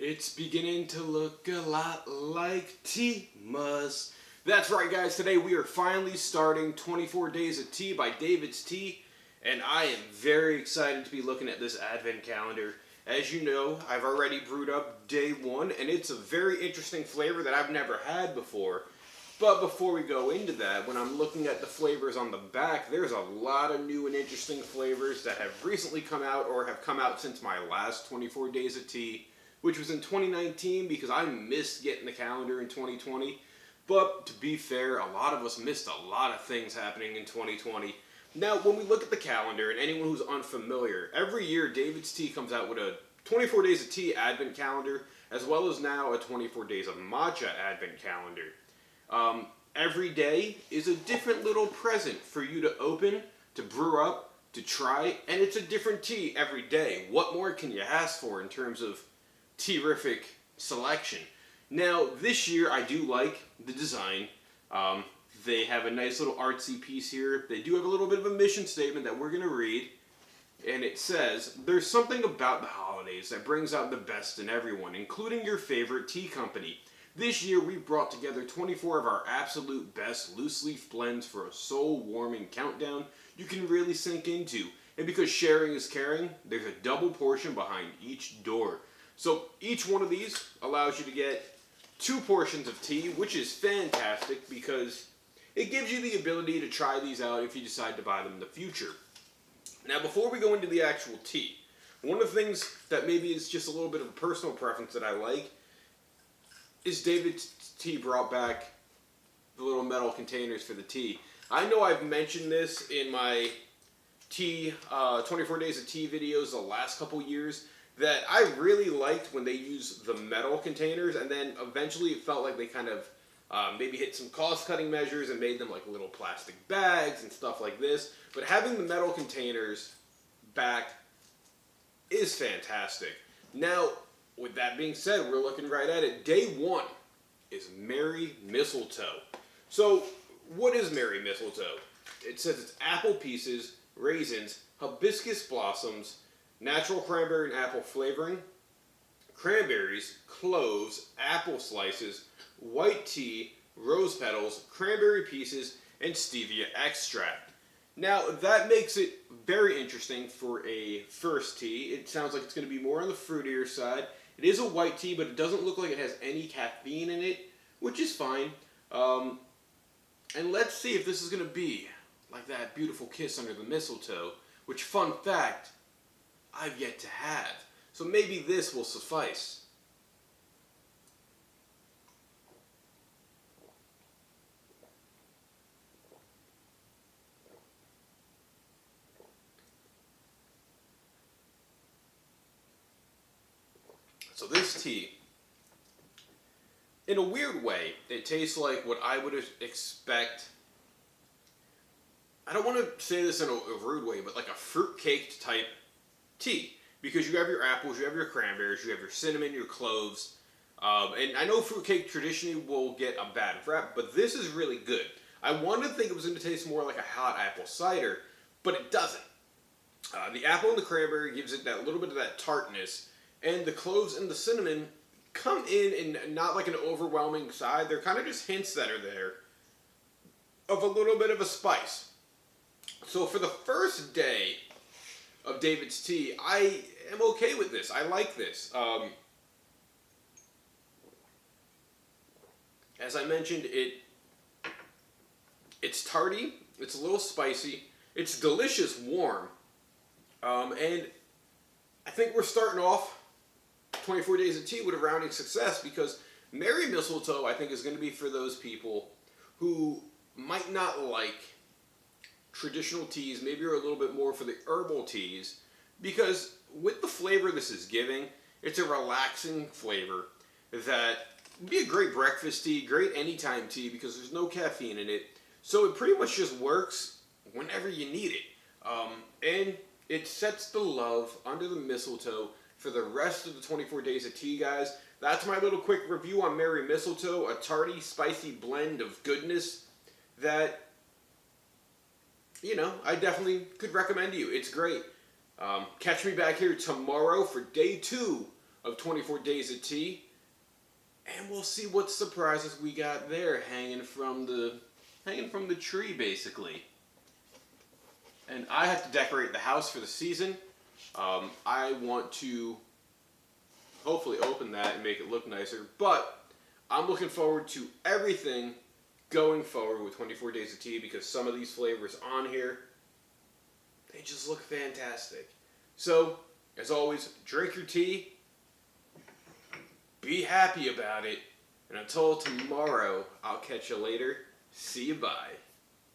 It's beginning to look a lot like TeaMas. That's right, guys. Today we are finally starting 24 Days of Tea by David's Tea, and I am very excited to be looking at this advent calendar. As you know, I've already brewed up day one, and it's a very interesting flavor that I've never had before. But before we go into that, when I'm looking at the flavors on the back, there's a lot of new and interesting flavors that have recently come out or have come out since my last 24 Days of Tea, which was in 2019 because I missed getting the calendar in 2020. But to be fair, a lot of us missed a lot of things happening in 2020. Now, when we look at the calendar, and anyone who's unfamiliar, every year David's Tea comes out with a 24 Days of Tea Advent calendar, as well as now a 24 Days of Matcha Advent calendar. Every day is a different little present for you to open, to brew up, to try, and it's a different tea every day. What more can you ask for in terms of terrific selection? Now, this year I do like the design. They have a nice little artsy piece here. They do have a little bit of a mission statement that we're going to read, and it says, "There's something about the holidays that brings out the best in everyone, including your favorite tea company. This year, we brought together 24 of our absolute best loose-leaf blends for a soul-warming countdown you can really sink into. And because sharing is caring, there's a double portion behind each door." So each one of these allows you to get 2 portions of tea, which is fantastic because it gives you the ability to try these out if you decide to buy them in the future. Now, before we go into the actual tea, one of the things that maybe is just a little bit of a personal preference that I like is David's Tea brought back the little metal containers for the tea. I know I've mentioned this in my tea 24 Days of Tea videos the last couple years, that I really liked when they used the metal containers, and then eventually it felt like they kind of maybe hit some cost-cutting measures and made them like little plastic bags and stuff like this. But having the metal containers back is fantastic. Now, with that being said, we're looking right at it. Day one is Merry Mistletoe. So, what is Merry Mistletoe? It says it's apple pieces, raisins, hibiscus blossoms, natural cranberry and apple flavoring, cranberries, cloves, apple slices, white tea, rose petals, cranberry pieces, and stevia extract. Now, that makes it very interesting for a first tea. It sounds like it's going to be more on the fruitier side. It is a white tea, but it doesn't look like it has any caffeine in it, which is fine. And let's see if this is going to be like that beautiful kiss under the mistletoe, which, fun fact, I've yet to have. So maybe this will suffice. So this tea, in a weird way, it tastes like what I would expect. I don't want to say this in a rude way, but like a fruit-caked type tea. Because you have your apples, you have your cranberries, you have your cinnamon, your cloves. And I know fruitcake traditionally will get a bad rep, but this is really good. I wanted to think it was going to taste more like a hot apple cider, but it doesn't. The apple and the cranberry gives it that little bit of that tartness. And the cloves and the cinnamon come in not like an overwhelming side. They're kind of just hints that are there of a little bit of a spice. So for the first day of David's Tea, I am okay with this. I like this. As I mentioned, it's tarty. It's a little spicy. It's delicious warm. And I think we're starting off 24 Days of Tea with a rounding success, because Merry Mistletoe, I think, is going to be for those people who might not like traditional teas, maybe are a little bit more for the herbal teas, because with the flavor this is giving, it's a relaxing flavor that would be a great breakfast tea, great anytime tea, because there's no caffeine in it, so it pretty much just works whenever you need it. And it sets the love under the mistletoe for the rest of the 24 Days of Tea, guys. That's my little quick review on Merry Mistletoe, a tarty, spicy blend of goodness that, you know, I definitely could recommend to you. It's great. Catch me back here tomorrow for day 2 of 24 Days of Tea. And we'll see what surprises we got there hanging from the tree, basically. And I have to decorate the house for the season. I want to hopefully open that and make it look nicer. But I'm looking forward to everything going forward with 24 Days of Tea because some of these flavors on here, they just look fantastic. So, as always, drink your tea. Be happy about it. And until tomorrow, I'll catch you later. See you, bye.